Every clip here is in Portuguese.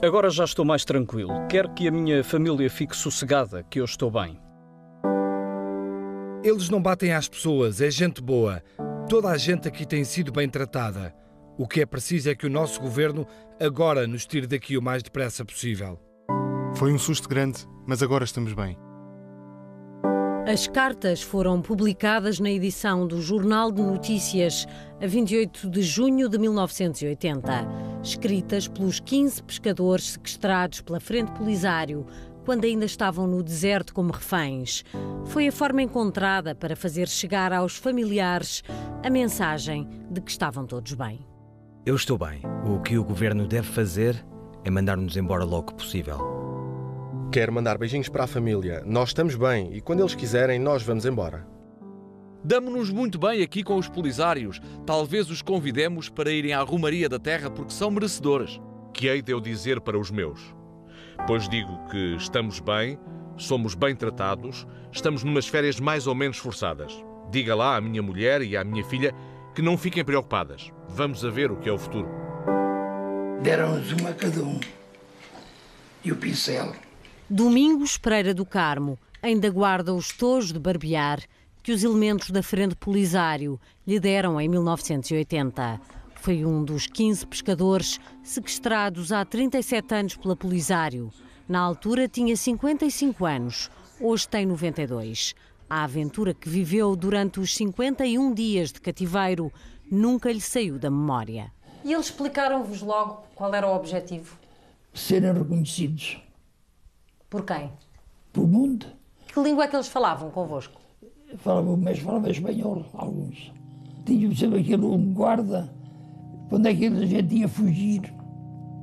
Agora já estou mais tranquilo. Quero que a minha família fique sossegada, que eu estou bem. Eles não batem às pessoas, é gente boa. Toda a gente aqui tem sido bem tratada. O que é preciso é que o nosso governo agora nos tire daqui o mais depressa possível. Foi um susto grande, mas agora estamos bem. As cartas foram publicadas na edição do Jornal de Notícias, a 28 de junho de 1980, escritas pelos 15 pescadores sequestrados pela Frente Polisário, quando ainda estavam no deserto como reféns. Foi a forma encontrada para fazer chegar aos familiares a mensagem de que estavam todos bem. Eu estou bem. O que o governo deve fazer é mandar-nos embora logo que possível. Quero mandar beijinhos para a família. Nós estamos bem e quando eles quiserem, nós vamos embora. Damo-nos muito bem aqui com os polisários. Talvez os convidemos para irem à Romaria da Terra porque são merecedores. Que hei de eu dizer para os meus? Pois digo que estamos bem, somos bem tratados, estamos numas férias mais ou menos forçadas. Diga lá à minha mulher e à minha filha que não fiquem preocupadas. Vamos a ver o que é o futuro. Deram-nos uma a cada um. E o pincel. Domingos Pereira do Carmo ainda guarda os tojos de barbear que os elementos da Frente Polisário lhe deram em 1980. Foi um dos 15 pescadores sequestrados há 37 anos pela Polisário. Na altura tinha 55 anos, hoje tem 92. A aventura que viveu durante os 51 dias de cativeiro nunca lhe saiu da memória. E eles explicaram-vos logo qual era o objetivo? Serem reconhecidos. Por quem? Pelo mundo. Que língua é que eles falavam convosco? Mas falava espanhol, alguns. Tinha sempre aquele guarda. Quando é que a gente ia fugir?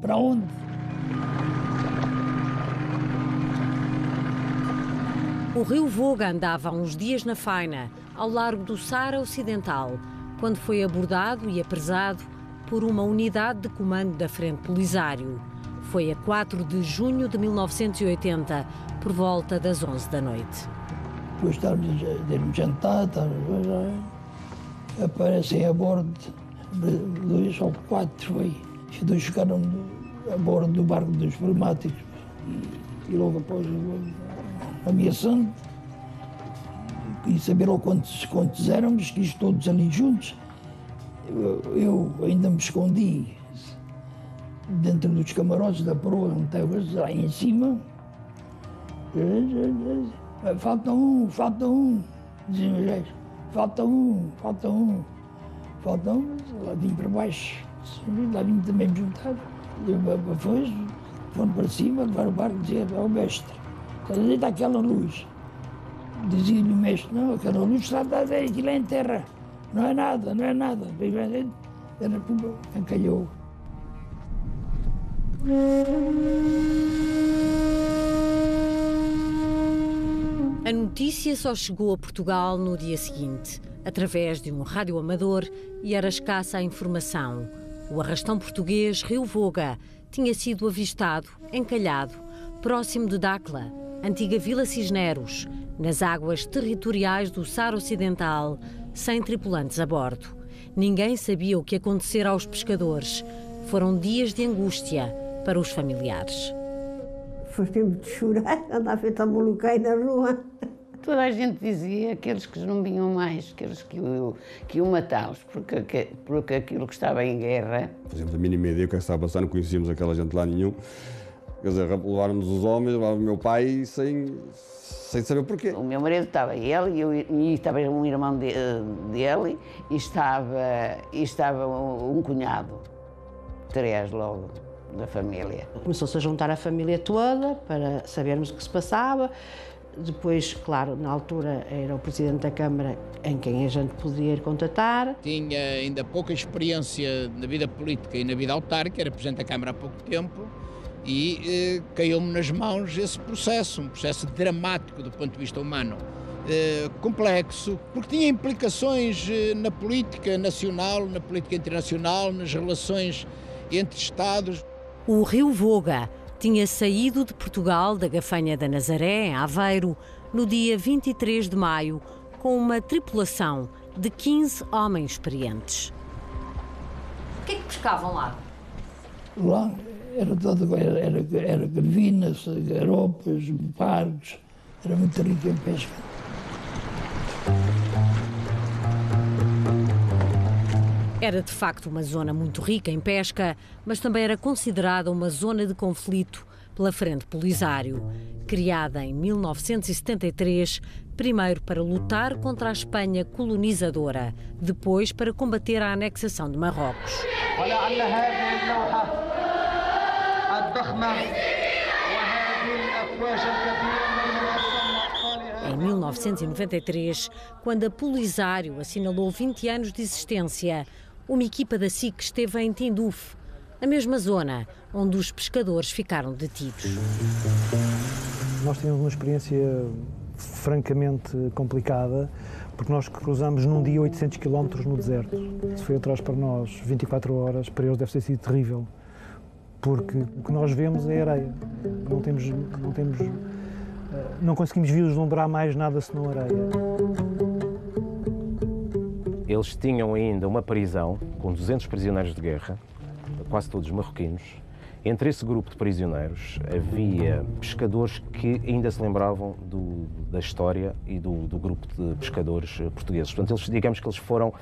Para onde? O rio Voga andava há uns dias na faina, ao largo do Saara Ocidental, quando foi abordado e apresado por uma unidade de comando da Frente Polisário. Foi a 4 de junho de 1980, por volta das 11 da noite. Depois estávamos a ter um jantar, aparecem a bordo, 2 ou 4 foi. Os 2 ficaram a bordo do barco dos pneumáticos e logo após ameaçando. E saber logo quantos éramos, que isto todos ali juntos. Eu ainda me escondi dentro dos camarotes da proa, onde estava lá em cima. Falta um, diziam os gajos. Falta um. Lá vim para baixo, lá vim também me juntar. Depois foram para cima, levaram o barco e diziam ao mestre, está aquela luz. Dizia-lhe o mestre, não, aquela luz está a dar, aquilo é em terra. Não é nada. Era tudo, encalhou. A notícia só chegou a Portugal no dia seguinte, através de um rádio amador, e era escassa a informação. O arrastão português Rio Voga tinha sido avistado, encalhado, próximo de Dacla, antiga Vila Cisneros, nas águas territoriais do Saara Ocidental, sem tripulantes a bordo. Ninguém sabia o que acontecera aos pescadores. Foram dias de angústia para os familiares. Foi tempo de chorar, andava feito a maluquei na rua. Toda a gente dizia aqueles que não vinham mais, aqueles que iam matá-los, porque aquilo que estava em guerra. Fazíamos a mínima ideia do que estava a passar, não conhecíamos aquela gente lá nenhum. Quer dizer, levaram-nos os homens, levaram o meu pai sem saber o porquê. O meu marido estava, e estava um irmão dele, e estava um cunhado, 3 logo, da família. Começou-se a juntar a família toda para sabermos o que se passava. Depois, claro, na altura era o Presidente da Câmara em quem a gente podia ir contatar. Tinha ainda pouca experiência na vida política e na vida autárquica, era Presidente da Câmara há pouco tempo, e caiu-me nas mãos esse processo, um processo dramático do ponto de vista humano, complexo, porque tinha implicações na política nacional, na política internacional, nas relações entre Estados. O Rio Voga tinha saído de Portugal, da Gafanha da Nazaré, em Aveiro, no dia 23 de maio, com uma tripulação de 15 homens experientes. O que é que pescavam lá? Lá Era todo, era grevinas, garopas, pargos, era muito rico em pesca. Era de facto uma zona muito rica em pesca, mas também era considerada uma zona de conflito pela Frente Polisário, criada em 1973, primeiro para lutar contra a Espanha colonizadora, depois para combater a anexação de Marrocos. Em 1993, quando a Polisário assinalou 20 anos de existência, uma equipa da SIC esteve em Tindouf, a mesma zona onde os pescadores ficaram detidos. Nós tivemos uma experiência francamente complicada, porque nós cruzamos num dia 800 km no deserto. Isso foi atrás para nós, 24 horas, para eles deve ter sido terrível, porque o que nós vemos é areia. Não conseguimos vislumbrar mais nada senão areia. Eles tinham ainda uma prisão com 200 prisioneiros de guerra, quase todos marroquinos. Entre esse grupo de prisioneiros havia pescadores que ainda se lembravam da história e do grupo de pescadores portugueses. Portanto, digamos que eles foram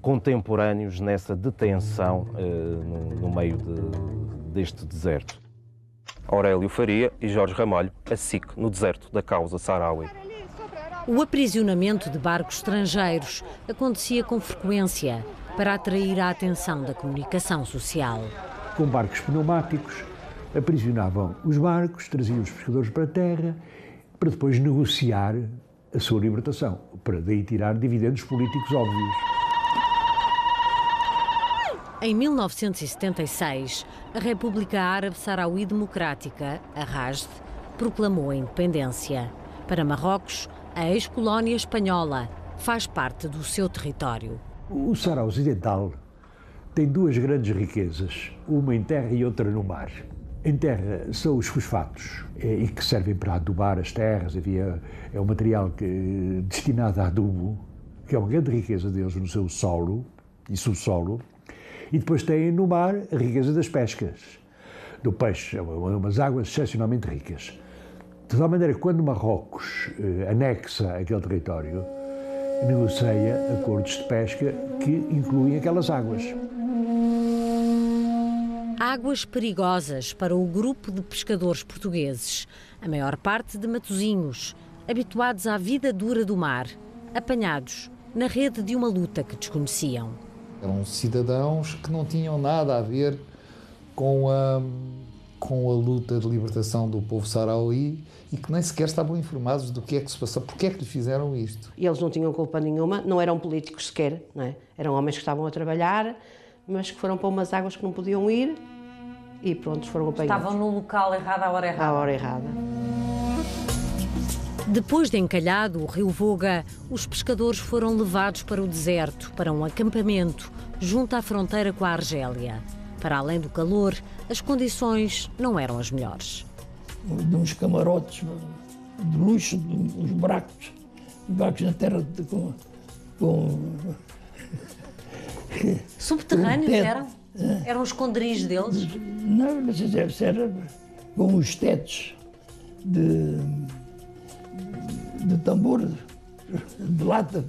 contemporâneos nessa detenção no meio deste deserto. Aurélio Faria e Jorge Ramalho, a SIC, no deserto da causa Saharaui. O aprisionamento de barcos estrangeiros acontecia com frequência para atrair a atenção da comunicação social. Com barcos pneumáticos, aprisionavam os barcos, traziam os pescadores para a terra, para depois negociar a sua libertação, para daí tirar dividendos políticos óbvios. Em 1976, a República Árabe Saharaui Democrática, a RASD, proclamou a independência. Para Marrocos, a ex-colónia espanhola faz parte do seu território. O Sahara Ocidental tem duas grandes riquezas, uma em terra e outra no mar. Em terra são os fosfatos, e que servem para adubar as terras. É um material destinado a adubo, que é uma grande riqueza deles no seu solo e subsolo. E depois têm no mar a riqueza das pescas, do peixe, umas águas excepcionalmente ricas. De tal maneira que quando Marrocos anexa aquele território, negocia acordos de pesca que incluem aquelas águas. Águas perigosas para o grupo de pescadores portugueses, a maior parte de matosinhos, habituados à vida dura do mar, apanhados na rede de uma luta que desconheciam. Eram cidadãos que não tinham nada a ver com a luta de libertação do povo saharaui e que nem sequer estavam informados do que é que se passou, porque é que lhe fizeram isto. E eles não tinham culpa nenhuma, não eram políticos sequer, não é? Eram homens que estavam a trabalhar, mas que foram para umas águas que não podiam ir e pronto, foram apanhados. Estavam no local errado à hora errada. À hora errada. Depois de encalhado o rio Voga, os pescadores foram levados para o deserto, para um acampamento, junto à fronteira com a Argélia. Para além do calor, as condições não eram as melhores. De uns camarotes de luxo, uns barcos na terra com subterrâneos eram? Eram os esconderijos deles? Não, mas era com os tetos de tambor, de lata.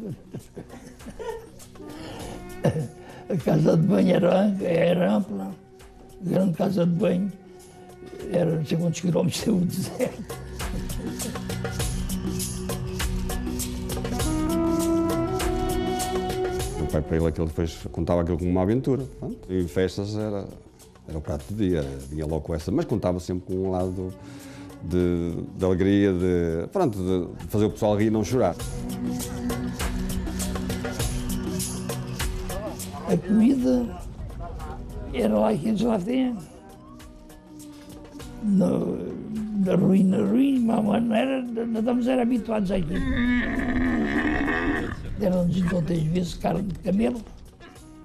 A casa de banho era ampla, a grande casa de banho, era não sei quantos quilómetros do deserto. O pai, para ele, aquilo depois contava aquilo como uma aventura. Pronto. Em festas era o prato do dia, vinha logo com essa, mas contava sempre com um lado de alegria, de fazer o pessoal rir e não chorar. A comida era lá que eles lá têm. Na ruim, mas não estamos habituados aqui. Deram-nos então 3 vezes carne de camelo,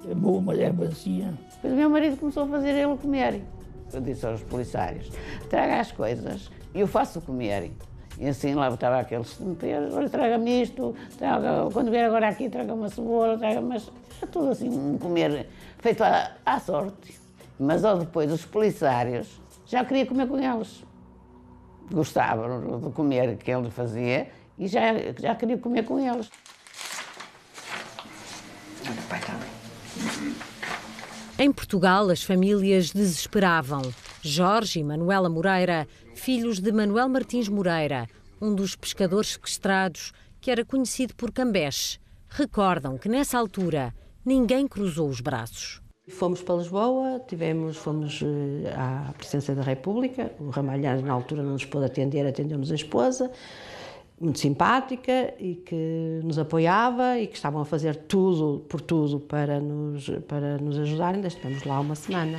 é boa, mas é bacia. Depois o meu marido começou a fazer ele comer. Eu disse aos policiais, traga as coisas e eu faço comer. E assim lá estava aqueles temperos, olha, traga-me isto, quando vier agora aqui, traga uma cebola, mas é tudo assim, um comer feito à sorte. Mas depois os policiais já queria comer com eles. Gostava de comer que ele fazia e já queria comer com eles. Em Portugal, as famílias desesperavam. Jorge e Manuela Moreira, filhos de Manuel Martins Moreira, um dos pescadores sequestrados, que era conhecido por Cambeche, recordam que nessa altura ninguém cruzou os braços. Fomos para Lisboa, fomos à Presidência da República, o Ramalhães na altura não nos pôde atender, atendeu-nos a esposa, muito simpática e que nos apoiava e que estavam a fazer tudo por tudo para nos ajudar. Ainda estivemos lá uma semana.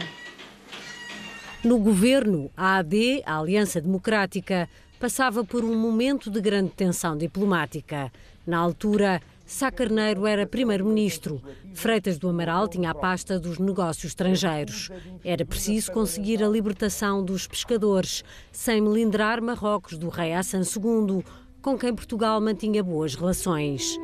No governo, a AD, a Aliança Democrática, passava por um momento de grande tensão diplomática. Na altura, Sá Carneiro era primeiro-ministro. Freitas do Amaral tinha a pasta dos negócios estrangeiros. Era preciso conseguir a libertação dos pescadores, sem melindrar Marrocos do rei Hassan II, com quem Portugal mantinha boas relações.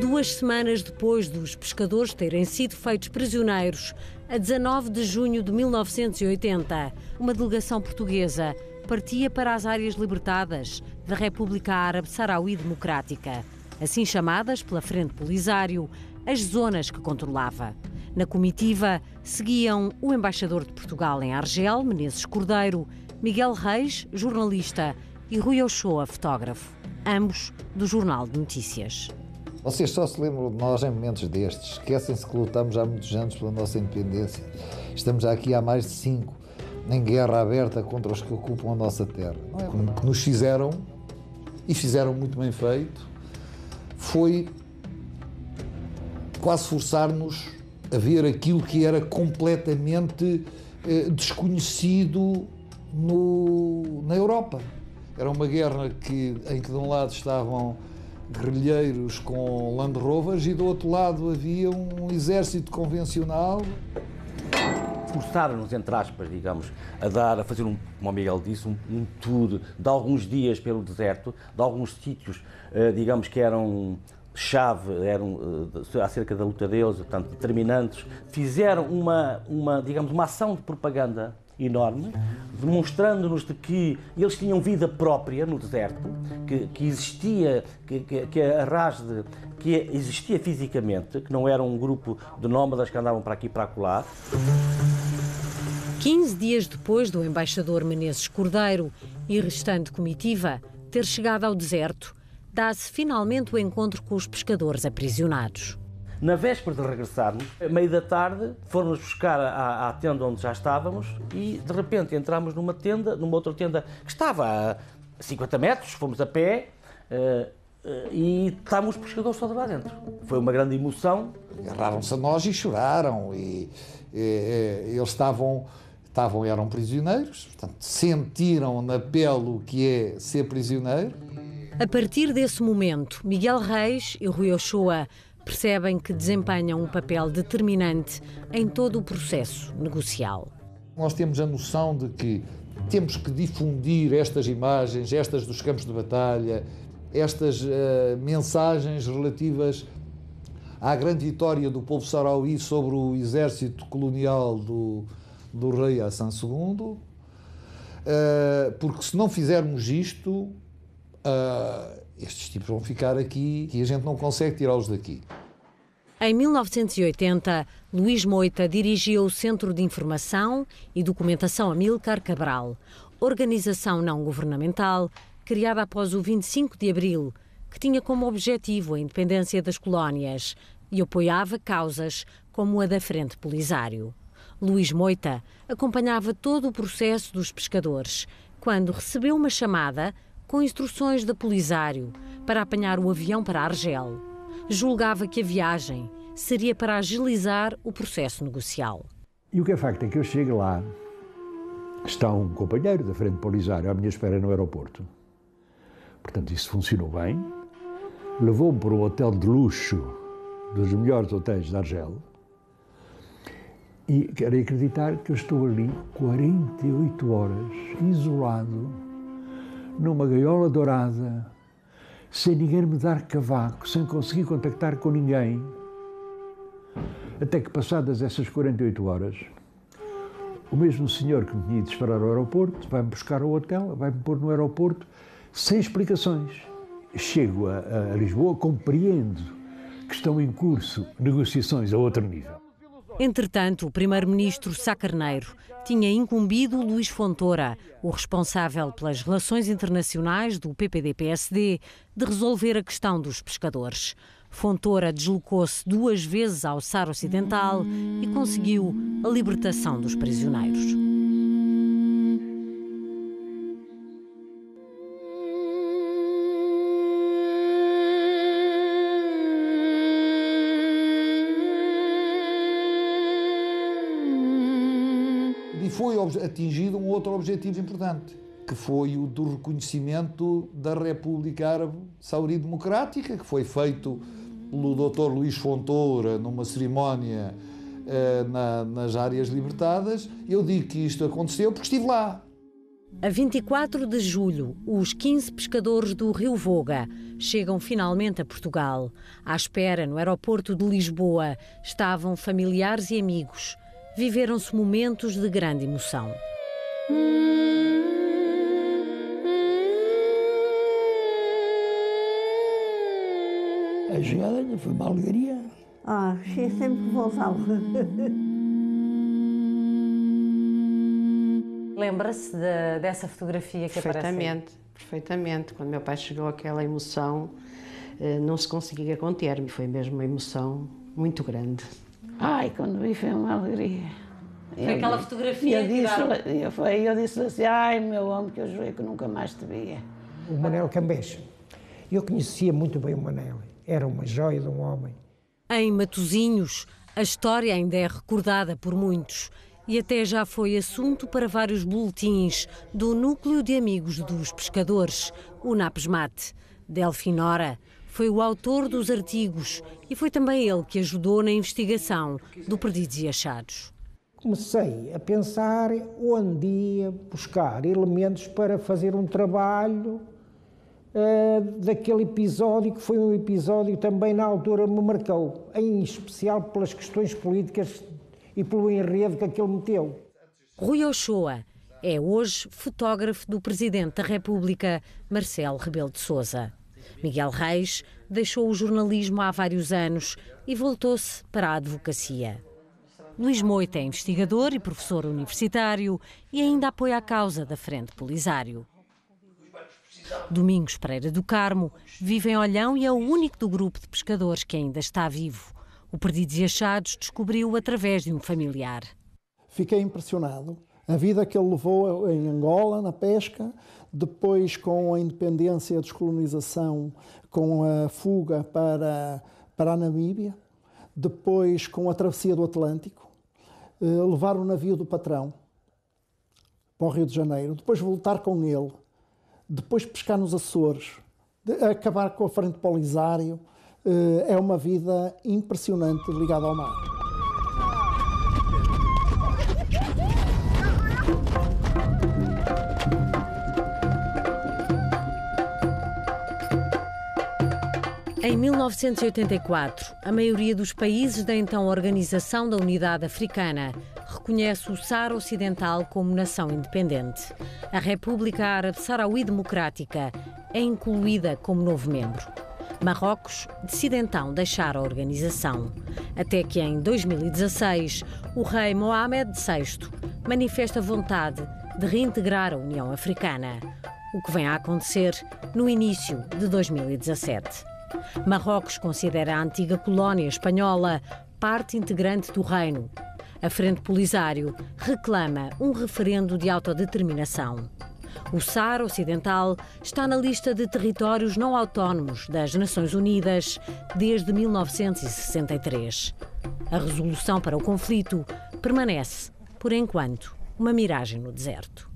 2 semanas depois dos pescadores terem sido feitos prisioneiros, a 19 de junho de 1980, uma delegação portuguesa partia para as áreas libertadas da República Árabe Saharaui Democrática, assim chamadas pela Frente Polisário, as zonas que controlava. Na comitiva seguiam o embaixador de Portugal em Argel, Menezes Cordeiro, Miguel Reis, jornalista, e Rui Ochoa, fotógrafo, ambos do Jornal de Notícias. Vocês só se lembram de nós em momentos destes. Esquecem-se que lutamos há muitos anos pela nossa independência. Estamos aqui há mais de 5, em guerra aberta contra os que ocupam a nossa terra. O que nos fizeram, e fizeram muito bem feito, foi quase forçar-nos a ver aquilo que era completamente desconhecido na Europa. Era uma guerra em que de um lado estavam guerrilheiros com Land Rovers e do outro lado havia um exército convencional. Forçaram-nos, entre aspas, digamos, a fazer, como o Miguel disse, um tour de alguns dias pelo deserto, de alguns sítios, digamos, que eram chave, eram acerca da luta deles, portanto, determinantes. Fizeram uma ação de propaganda enorme, demonstrando-nos de que eles tinham vida própria no deserto, que existia, que existia fisicamente, que não era um grupo de nómadas que andavam para aqui e para acolá. 15 dias depois do embaixador Menezes Cordeiro e restante comitiva ter chegado ao deserto, dá-se finalmente o encontro com os pescadores aprisionados. Na véspera de regressarmos, à meia da tarde, foram-nos buscar à tenda onde já estávamos e, de repente, entramos numa outra tenda que estava a 50 metros, fomos a pé e estávamos os pescadores todos lá dentro. Foi uma grande emoção. Agarraram-se a nós e choraram e eles eram prisioneiros, portanto, sentiram na pele o que é ser prisioneiro. A partir desse momento, Miguel Reis e Rui Ochoa percebem que desempenham um papel determinante em todo o processo negocial. Nós temos a noção de que temos que difundir estas imagens, estas dos campos de batalha, estas mensagens relativas à grande vitória do povo saharaui sobre o exército colonial do rei Hassan II, porque se não fizermos isto, estes tipos vão ficar aqui e a gente não consegue tirá-los daqui. Em 1980, Luís Moita dirigiu o Centro de Informação e Documentação Amílcar Cabral, organização não governamental criada após o 25 de Abril, que tinha como objetivo a independência das colónias e apoiava causas como a da Frente Polisário. Luís Moita acompanhava todo o processo dos pescadores, quando recebeu uma chamada com instruções da Polisário para apanhar o avião para Argel. Julgava que a viagem seria para agilizar o processo negocial. E o que é facto é que eu chego lá, está um companheiro da Frente Polisário à minha espera no aeroporto. Portanto, isso funcionou bem. Levou-me para um hotel de luxo, dos melhores hotéis de Argel. E quero acreditar que eu estou ali 48 horas, isolado, numa gaiola dourada, sem ninguém me dar cavaco, sem conseguir contactar com ninguém. Até que, passadas essas 48 horas, O mesmo senhor que me tinha ido esperar ao aeroporto vai-me buscar ao hotel, vai-me pôr no aeroporto sem explicações. Chego a Lisboa, compreendo que estão em curso negociações a outro nível. Entretanto, o primeiro-ministro Sá Carneiro tinha incumbido Luís Fontoura, o responsável pelas relações internacionais do PPD-PSD, de resolver a questão dos pescadores. Fontoura deslocou-se 2 vezes ao Saara Ocidental e conseguiu a libertação dos prisioneiros. E foi atingido um outro objetivo importante, que foi o do reconhecimento da República Árabe Sauri Democrática, que foi feito pelo Dr. Luís Fontoura numa cerimónia nas áreas libertadas. Eu digo que isto aconteceu porque estive lá. A 24 de julho, os 15 pescadores do Rio Voga chegam finalmente a Portugal. À espera no aeroporto de Lisboa estavam familiares e amigos. Viveram-se momentos de grande emoção. A chegada foi uma alegria. Sempre que voltava. Lembra-se dessa fotografia que aparece aí? Perfeitamente. Quando meu pai chegou, aquela emoção não se conseguia conter. Foi mesmo uma emoção muito grande. Ai, quando vi foi uma alegria. Foi aquela fotografia eu disse assim, ai meu homem, que eu jurei que nunca mais te via. O Manel Cambés. Eu conhecia muito bem o Manel. Era uma joia de um homem. Em Matosinhos, a história ainda é recordada por muitos e até já foi assunto para vários boletins do Núcleo de Amigos dos Pescadores, o NAPESMAT. Delfinora foi o autor dos artigos e foi também ele que ajudou na investigação do Perdidos e Achados. Comecei a pensar onde ia buscar elementos para fazer um trabalho daquele episódio, que foi um episódio que também na altura me marcou, em especial pelas questões políticas e pelo enredo que aquele meteu. Rui Ochoa é hoje fotógrafo do Presidente da República, Marcelo Rebelo de Sousa. Miguel Reis deixou o jornalismo há vários anos e voltou-se para a advocacia. Luís Moita é investigador e professor universitário e ainda apoia a causa da Frente Polisário. Domingos Pereira do Carmo vive em Olhão e é o único do grupo de pescadores que ainda está vivo. O Perdidos e Achados descobriu através de um familiar. Fiquei impressionado. A vida que ele levou em Angola, na pesca, depois com a independência e a descolonização, com a fuga para a Namíbia, depois com a travessia do Atlântico, levar o navio do patrão para o Rio de Janeiro, depois voltar com ele, depois pescar nos Açores, acabar com a Frente Polisário. É uma vida impressionante ligada ao mar. Em 1984, a maioria dos países da então Organização da Unidade Africana reconhece o Saara Ocidental como nação independente. A República Árabe Saharaui Democrática é incluída como novo membro. Marrocos decide então deixar a organização. Até que em 2016, o rei Mohamed VI manifesta vontade de reintegrar a União Africana, o que vem a acontecer no início de 2017. Marrocos considera a antiga colónia espanhola parte integrante do reino. A Frente Polisário reclama um referendo de autodeterminação. O Saara Ocidental está na lista de territórios não autónomos das Nações Unidas desde 1963. A resolução para o conflito permanece, por enquanto, uma miragem no deserto.